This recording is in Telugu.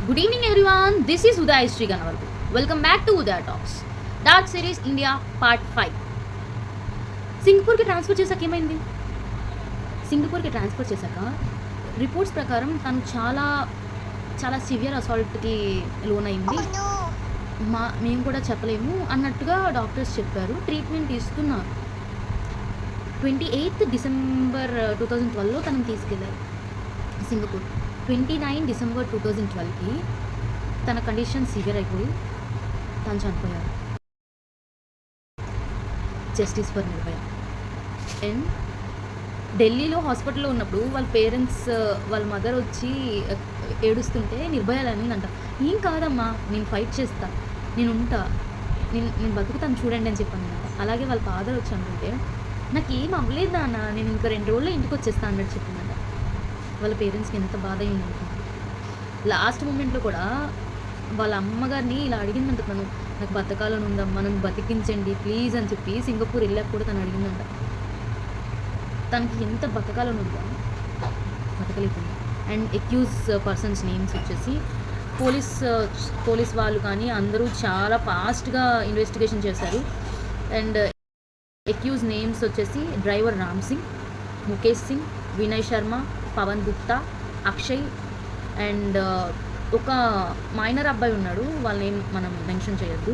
Good evening, everyone. This is Uday Sri Ganavargu. Welcome back to Uday Talks. Dark series India part 5. సింగపూర్కి ట్రాన్స్ఫర్ చేశాక ఏమైంది? సింగపూర్కి ట్రాన్స్ఫర్ చేశాక రిపోర్ట్స్ ప్రకారం తను చాలా చాలా సివియర్ అసాల్ట్కి లోన్ అయింది. మేము కూడా చెప్పలేము అన్నట్టుగా డాక్టర్స్ చెప్పారు. ట్రీట్మెంట్ ఇస్తున్నారు. 28 డిసెంబర్ 2012లో తనని తీసుకెళ్ళారు సింగపూర్. 29 డిసెంబర్ 2012కి తన కండిషన్ సివియర్ అయిపోయి తను చనిపోయారు. Justice for Nirbhaya. అండ్ ఢిల్లీలో హాస్పిటల్లో ఉన్నప్పుడు వాళ్ళ పేరెంట్స్ వాళ్ళ మదర్ వచ్చి ఏడుస్తుంటే నిర్భయాలని అంట. ఏం కాదమ్మా, నేను ఫైట్ చేస్తా, నేను ఉంటా, నేను బతుకుతాను చూడండి అని చెప్పాను అనమాట. అలాగే వాళ్ళ ఫాదర్ వచ్చి అనుకుంటే నాకు ఏం అవ్వలేదు నాన్న, నేను ఇంకా 2 రోజుల్లో ఇంటికి వచ్చేస్తాను అన్నట్టు చెప్పిందంట. వాళ్ళ పేరెంట్స్కి ఎంత బాధ అయింది అనుకుంటున్నాను. లాస్ట్ మూమెంట్లో కూడా వాళ్ళ అమ్మగారిని ఇలా అడిగిందంట, నాకు బతకాలని ఉందమ్మా, నన్ను బతికించండి ప్లీజ్ అని చెప్పి సింగపూర్ వెళ్ళాక కూడా తను అడిగిందంట. తనకి ఎంత బతకాలని ఉందా, బతకలేకుండా. అండ్ అక్యూజ్ పర్సన్స్ నేమ్స్ వచ్చేసి పోలీస్ వాళ్ళు కానీ అందరూ చాలా ఫాస్ట్గా ఇన్వెస్టిగేషన్ చేశారు. అండ్ అక్యూజ్ నేమ్స్ వచ్చేసి డ్రైవర్ రామ్ సింగ్, ముఖేష్ సింగ్, వినయ్ శర్మ, పవన్ గుప్తా, అక్షయ్ అండ్ ఒక మైనర్ అబ్బాయి ఉన్నాడు, వాళ్ళ నేమ్ మనం మెన్షన్ చేయొద్దు.